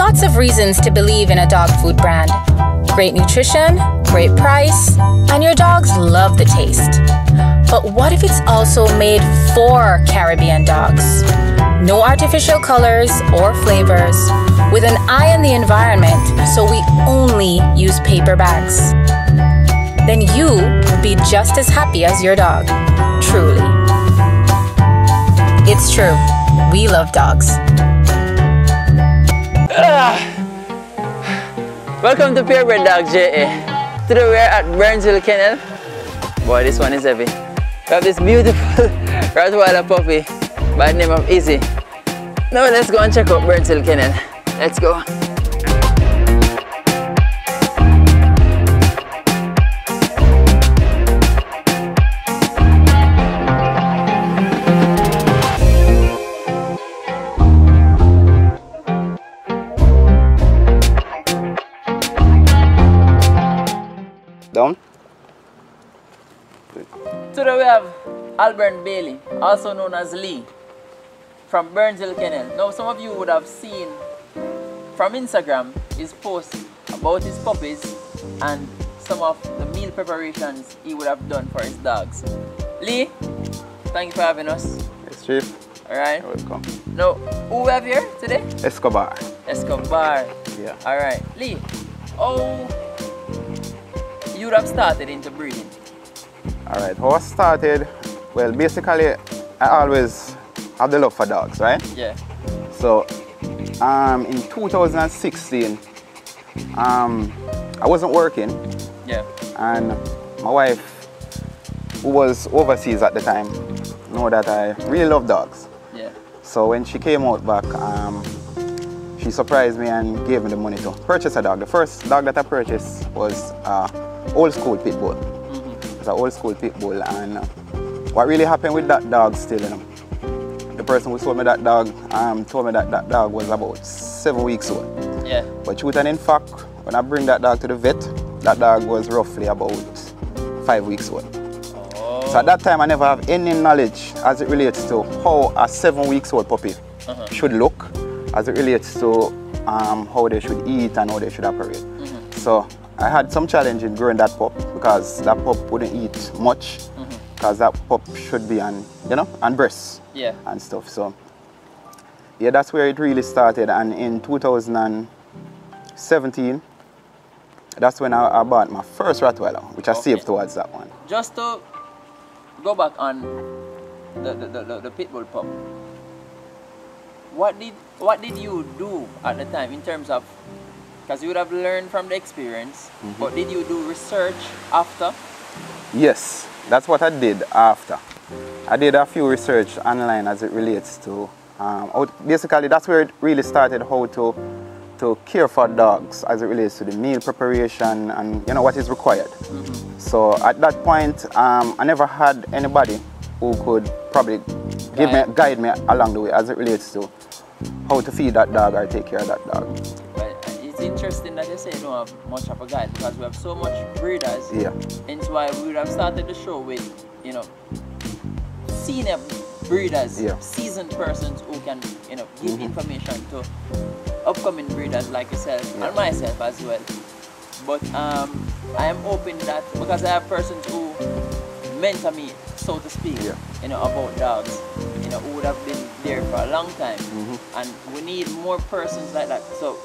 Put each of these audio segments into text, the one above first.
lots of reasons to believe in a dog food brand. Great nutrition, great price, and your dogs love the taste. But what if it's also made for Caribbean dogs? No artificial colors or flavors, with an eye on the environment, so we only use paper bags. Then you will be just as happy as your dog, truly. It's true, we love dogs. Welcome to Purebred Dogs JA. Today we're at Burnsville Kennel. Boy, this one is heavy. We have this beautiful Rottweiler puppy by the name of Izzy. Now let's go and check out Burnsville Kennel. Let's go. Down. Today we have Albert Bailey, also known as Lee, from Burnsville Kennel. Now some of you would have seen from Instagram his post about his puppies and some of the meal preparations he would have done for his dogs. Lee, thank you for having us. Yes, Chief. Alright. You're welcome. Now, who we have here today? Escobar. Escobar. Yeah. Alright. Lee, how you would have started into breeding? Alright, how I started, well, basically, I always have the love for dogs, right? Yeah. So, in 2016, I wasn't working. Yeah. And my wife, who was overseas at the time, know that I really love dogs. Yeah. So when she came out back, she surprised me and gave me the money to purchase a dog. The first dog that I purchased was old school pit bull. It's an old school pit bull, and what really happened with that dog still, you know, the person who sold me that dog told me that that dog was about 7 weeks old. Yeah. But truth and in fact, when I bring that dog to the vet, that dog was roughly about 5 weeks old. Oh. So at that time I never have any knowledge as it relates to how a 7 weeks old puppy should look, as it relates to how they should eat and how they should operate. So I had some challenge in growing that pup because that pup wouldn't eat much, because that pup should be on, you know, on breasts and stuff. So yeah, that's where it really started. And in 2017, that's when I bought my first Rottweiler, which I saved towards that one. Just to go back on the pit bull pup, what did you do at the time in terms of, because you would have learned from the experience, but did you do research after? Yes, that's what I did after. I did a few research online as it relates to, basically that's where it really started, how to care for dogs as it relates to the meal preparation and, you know, what is required. So at that point, I never had anybody who could probably guide me along the way as it relates to how to feed that dog or take care of that dog. It's interesting that you say you don't have much of a guide, because we have so much breeders. Yeah. And so why we would have started the show with, you know, senior breeders, seasoned persons who can, you know, give information to upcoming breeders like yourself and myself as well. But I am hoping that, because I have persons who mentor me, so to speak, you know, about dogs, you know, who would have been there for a long time, and we need more persons like that. So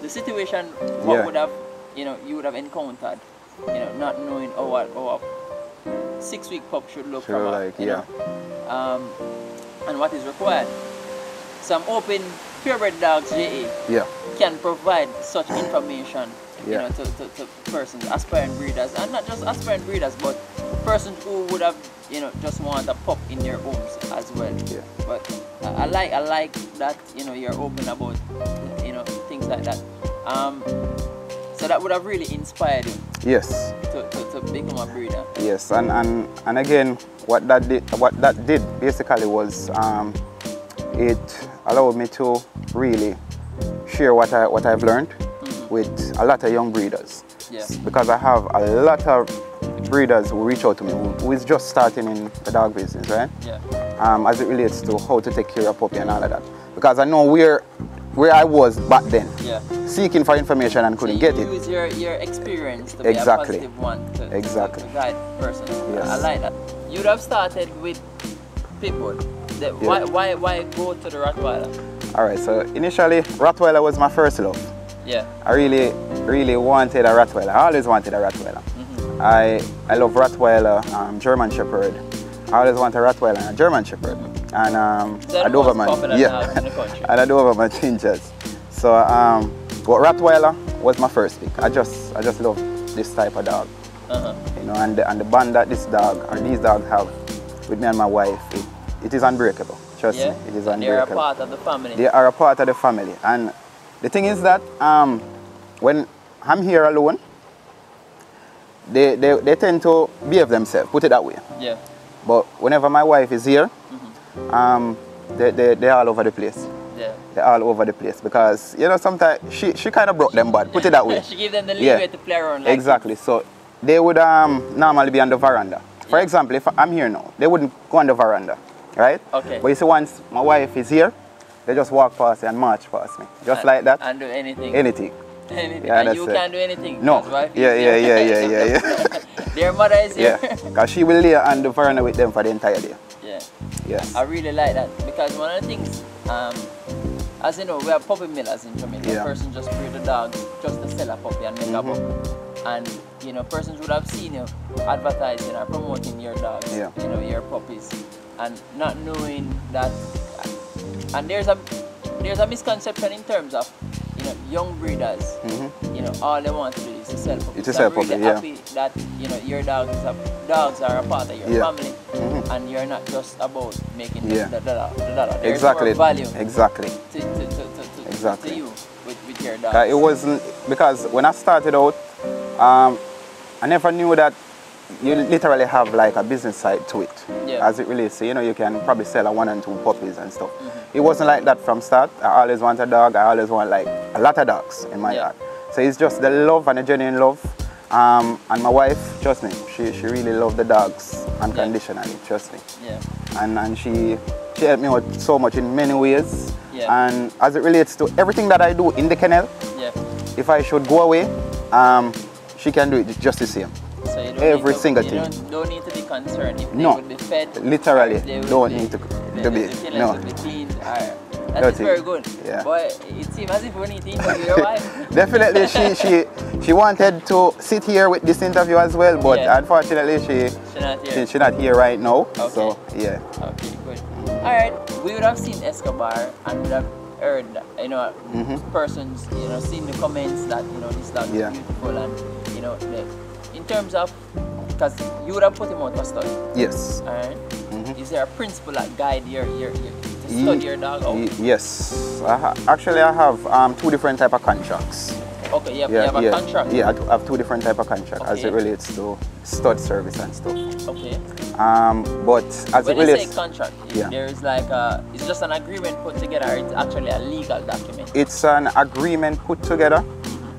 the situation, what would have, you know, you would have encountered, you know, not knowing how a 6-week pup should look from a, you know, and what is required. So I'm hoping Purebred Dogs JA can provide such information, you know, to persons, aspiring breeders, and not just aspiring breeders, but persons who would have, you know, just want a pup in their homes as well. But I like that, you know, you're open about, you know, things like that. So that would have really inspired you. Yes. To become a breeder. Yes, and again, what that did basically was it allowed me to really share what I've learned with a lot of young breeders. Because I have a lot of breeders who reach out to me who is just starting in the dog business, right? As it relates to how to take care of a puppy and all of that. Because I know we're where I was back then. Yeah. Seeking for information and couldn't get it. Use your experience to be a positive one to guide person. Yes. I like that. You'd have started with Pitbull. Why go to the Rottweiler? Alright, so initially Rottweiler was my first love. Yeah. I really wanted a Rottweiler. I always wanted a Rottweiler. I love Rottweiler, German Shepherd. I always want a Rottweiler and a German Shepherd. And a Doberman. Yeah. In the country. And a Doberman Gingers. So but Rottweiler was my first pick. I just love this type of dog. You know, and the bond that this dog or these dogs have with me and my wife, it is unbreakable. Trust me, it is unbreakable. They are a part of the family. They are a part of the family. And the thing is that when I'm here alone, they tend to behave themselves, put it that way. Yeah. But whenever my wife is here, they're all over the place. Yeah. They're all over the place because, you know, sometimes she kind of broke them bad, put it that way. She gave them the leeway to play around. Like exactly. So they would normally be on the veranda. For example, if I'm here now, they wouldn't go on the veranda, right? Okay. But you see, once my wife is here, they just walk past and march past me, just like that. And do anything. Anything. Yeah, and you can't do anything. No. Yeah. Their mother is here. Yeah, because she will lay on the veranda with them for the entire day. Yeah. Yes. I really like that because one of the things, as you know, we are puppy millers in Jamaica. Yeah. A person just breed a dog just to sell a puppy and make a buck. And you know, persons would have seen you advertising or promoting your dogs, you know, your puppies, and not knowing that. And there's a misconception in terms of, you know, young breeders. You know, all they want to do is to sell puppies. It's a really happy that, you know, your dogs are a part of your family, and you're not just about making the dollar. There's more value. Exactly. To you with your dogs. It wasn't because when I started out, I never knew that you literally have like a business side to it, as it relates to, you know, you can probably sell a 1 and 2 puppies and stuff. It wasn't like that from start. I always want a dog. I always want like a lot of dogs in my yard. So it's just the love and the genuine love. And my wife, trust me, she really loved the dogs unconditionally, trust me. Yeah. And she helped me out so much in many ways. And as it relates to everything that I do in the kennel, if I should go away, she can do it just the same. So you don't every single thing. You don't need to be concerned if they no, would be fed. Literally, don't need to be. No. Would be cleaned. That is very good. Yeah. But it seems as if we need to interview your wife. Definitely, she wanted to sit here with this interview as well, but unfortunately she's not here right now. Okay. So yeah. Okay, good. All right, we would have seen Escobar and would have heard, you know, persons, you know, seen the comments that, you know, this dog is beautiful, and you know, in terms of, because you would have put him out for study. Yes. All right. Is there a principle that guide your to study your dog out? Yes. Actually, I have 2 different type of contracts. Okay, you have a contract? Yeah, I have 2 different type of contracts as it relates to stud service and stuff. Okay. But as when it relates, you say contract, there is like it's just an agreement put together. It's actually a legal document. It's an agreement put together,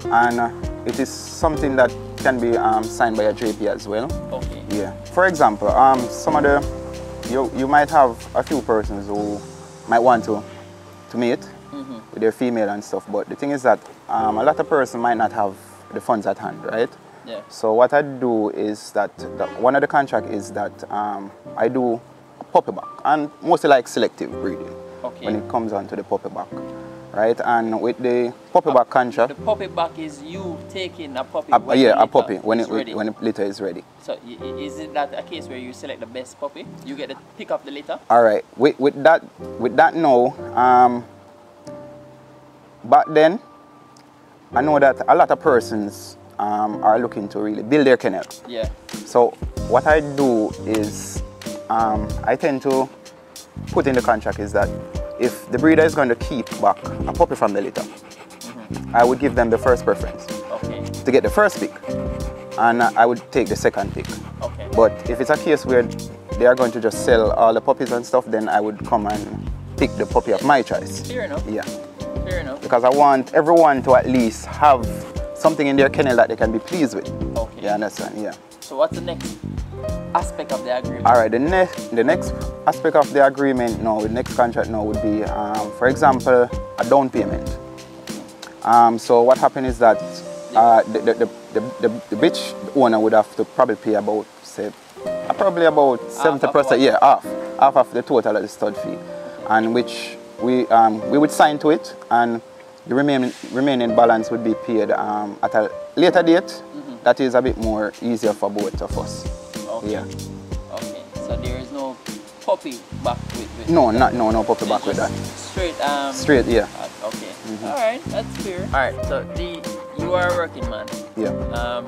and it is something that can be signed by a JP as well. Okay. Yeah. For example, some of the you might have a few persons who might want to mate with their female and stuff, but the thing is that a lot of persons might not have the funds at hand, right? Yeah. So what I do is that one of the contract is that I do a puppy back, and mostly like selective breeding when it comes on to the puppy back, right? And with the puppy back contract, the puppy back is you taking a puppy. A puppy when the litter is ready. So is it that a case where you select the best puppy? You get to pick up the litter. All right. With that now, back then, I know that a lot of persons are looking to really build their kennel. Yeah. So what I do is I tend to put in the contract is that if the breeder is going to keep back a puppy from the litter, I would give them the first preference to get the first pick, and I would take the second pick. Okay. But if it's a case where they are going to just sell all the puppies and stuff, then I would come and pick the puppy of my choice. Fair enough. Yeah. Fair enough. Because I want everyone to at least have something in their kennel that they can be pleased with. Okay. You understand? Yeah. So what's the next? aspect of the agreement? All right, the next aspect of the agreement now, the next contract now would be, for example, a down payment. So what happened is that the bitch owner would have to probably pay about, say, probably about 70%, yeah, half of the total of the stud fee, and which we would sign to it, and the remaining balance would be paid at a later date. That is a bit more easier for both of us. Okay. Yeah. Okay. So there is no puppy back with no puppy back with that. Straight. Straight, yeah. Okay. All right, that's fair. All right. So you are a working man. Yeah.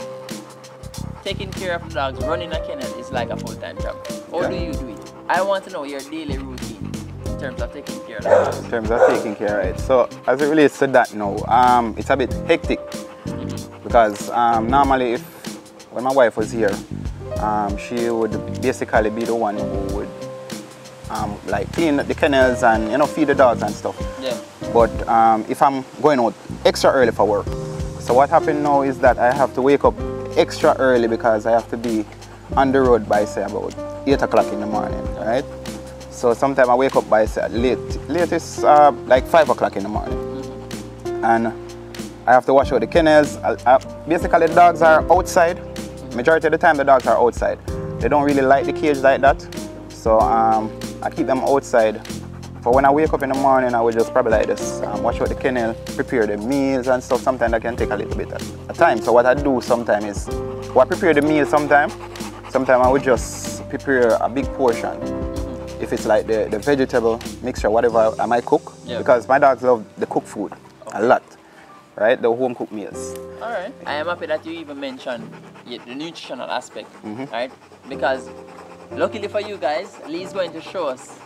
Taking care of the dogs, running a kennel is like a full-time job. How do you do it? I want to know your daily routine in terms of taking care of the dogs. In terms of taking care of it. So as it relates to that now, it's a bit hectic because normally when my wife was here, she would basically be the one who would like clean the kennels and feed the dogs and stuff. Yeah. But if I'm going out extra early for work, so what happened now is that I have to wake up extra early because I have to be on the road by say about 8 o'clock in the morning, right? So sometimes I wake up by say latest like 5 o'clock in the morning, and I have to wash out the kennels. Basically the dogs are outside. Majority of the time the dogs are outside. They don't really like the cage like that, so I keep them outside. But when I wake up in the morning, I will just probably like this, wash out the kennel, prepare the meals and stuff. Sometimes that can take a little bit of time. So what I do sometimes is, I prepare the meal sometimes. Sometimes I would just prepare a big portion. If it's like the vegetable mixture, whatever I might cook. Yeah. Because my dogs love the cooked food a lot, right? The home cooked meals. All right. I am happy that you even mentioned the nutritional aspect, right? Because luckily for you guys, Lee's going to show us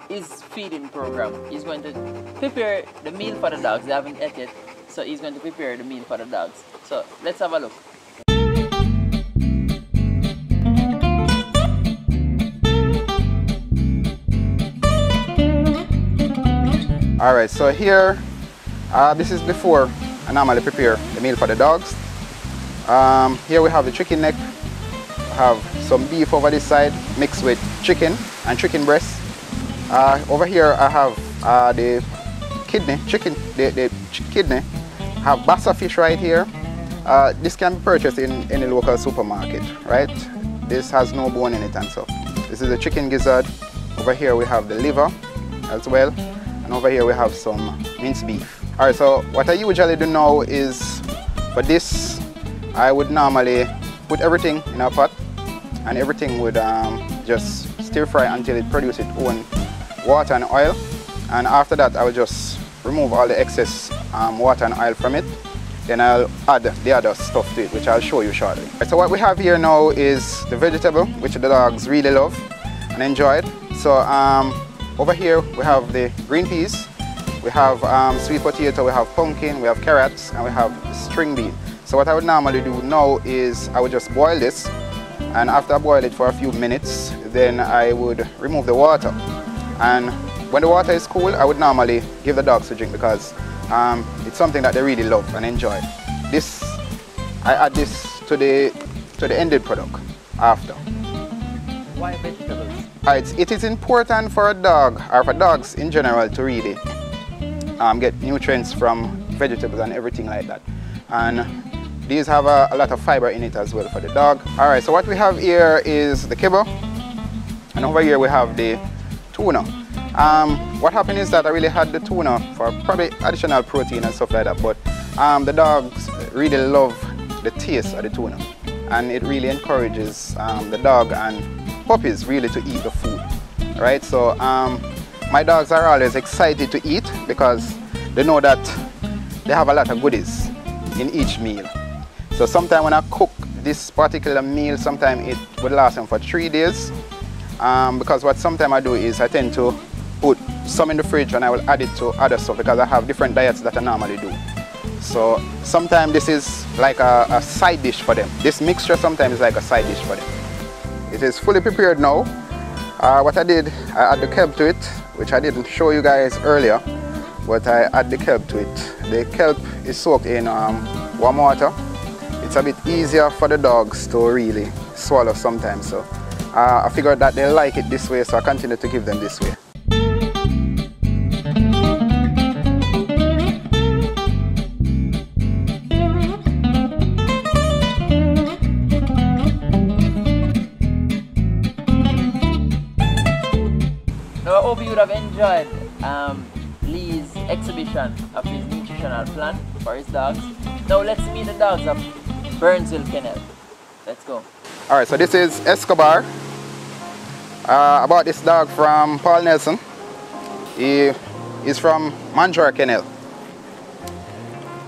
his feeding program. He's going to prepare the meal for the dogs. They haven't ate it, so he's going to prepare the meal for the dogs. So let's have a look. All right, so here, this is before I normally prepare the meal for the dogs. Here we have the chicken neck. I have some beef over this side mixed with chicken and chicken breast. Over here I have the kidney, the kidney. I have bassa fish right here. This can be purchased in any local supermarket, right? This has no bone in it and so. This is the chicken gizzard. Over here we have the liver as well. And over here we have some minced beef. All right, so what I usually do now is, for this, I would normally put everything in a pot and everything would just stir fry until it produces its own water and oil, and after that I will just remove all the excess water and oil from it. Then I'll add the other stuff to it, which I'll show you shortly. So what we have here now is the vegetable, which the dogs really love and enjoy it. So over here we have the green peas, we have sweet potato, we have pumpkin, we have carrots, and we have string bean. So what I would normally do now is I would just boil this, and after I boil it for a few minutes, then I would remove the water. And when the water is cool, I would normally give the dogs to drink because it's something that they really love and enjoy. This, I add this to the ended product after. Why vegetables? It is important for a dog, or for dogs in general, to really get nutrients from vegetables and everything like that. And these have a lot of fiber in it as well for the dog. All right, so what we have here is the kibble, and over here we have the tuna. What happened is that I really had the tuna for probably additional protein and stuff like that, but the dogs really love the taste of the tuna, and it really encourages the dog and puppies really to eat the food, right? So my dogs are always excited to eat because they know that they have a lot of goodies in each meal. So sometimes when I cook this particular meal, sometimes it would last them for 3 days. Because what sometimes I do is I tend to put some in the fridge and I will add it to other stuff because I have different diets that I normally do. So sometimes this is like a side dish for them. This mixture sometimes is like a side dish for them. It is fully prepared now. What I did, I add the kelp to it, which I didn't show you guys earlier, but I add the kelp to it. The kelp is soaked in warm water. It's a bit easier for the dogs to really swallow sometimes. So I figured that they like it this way, so I continue to give them this way. Now I hope you would have enjoyed Lee's exhibition of his nutritional plan for his dogs. Now let's meet the dogs of Burnsville Kennel. Let's go. Alright, so this is Escobar. I bought this dog from Paul Nelson. He is from Manjora Kennel.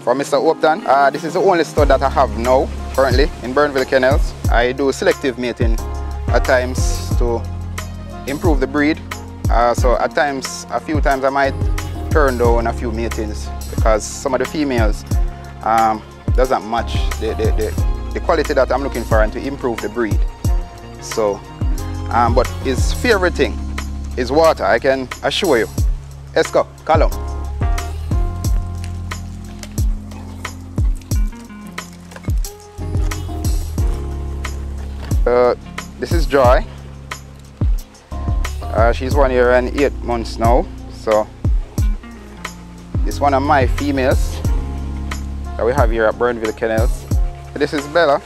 From Mr. Upton. This is the only stud that I have now, currently, in Burnville Kennels. I do selective mating at times to improve the breed. So at times, a few times I might turn down a few matings because some of the females doesn't match the quality that I'm looking for and to improve the breed. So, but his favorite thing is water, I can assure you. Let's go, call him. This is Joy. She's 1 year and 8 months now. So, it's one of my females that we have here at Burnville Kennels. This is Bella.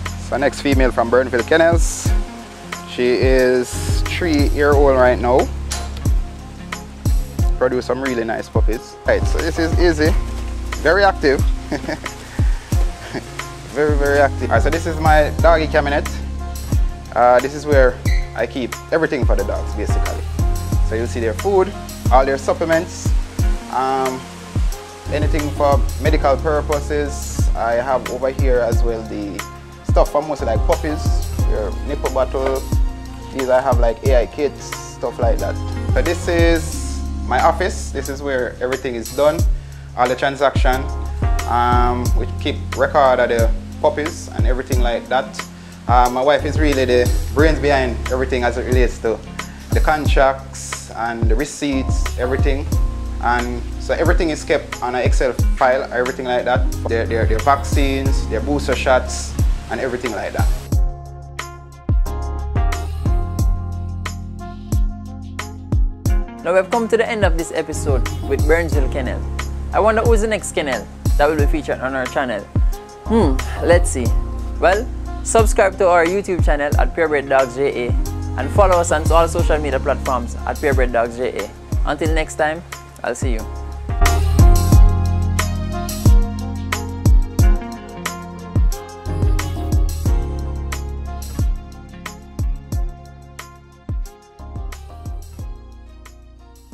It's the next female from Burnville Kennels. She is 3-year-old right now. Produce some really nice puppies. Right, so this is Izzy. Very active. very active. Alright, so this is my doggy cabinet. This is where I keep everything for the dogs, basically. So you'll see their food, all their supplements, anything for medical purposes. I have over here as well the stuff for mostly like puppies, your nipple bottle. These I have like AI kits, stuff like that. So this is my office. This is where everything is done, all the transaction. We keep record of the puppies and everything like that. My wife is really the brains behind everything as it relates to the contracts and the receipts, everything. And so everything is kept on an Excel file, everything like that. Their vaccines, their booster shots, and everything like that. Now we've come to the end of this episode with Burnsville Kennel. I wonder who's the next kennel that will be featured on our channel. Let's see. Well, subscribe to our YouTube channel at Purebred Dogs JA and follow us on all social media platforms at Purebred Dogs JA. Until next time, I'll see you.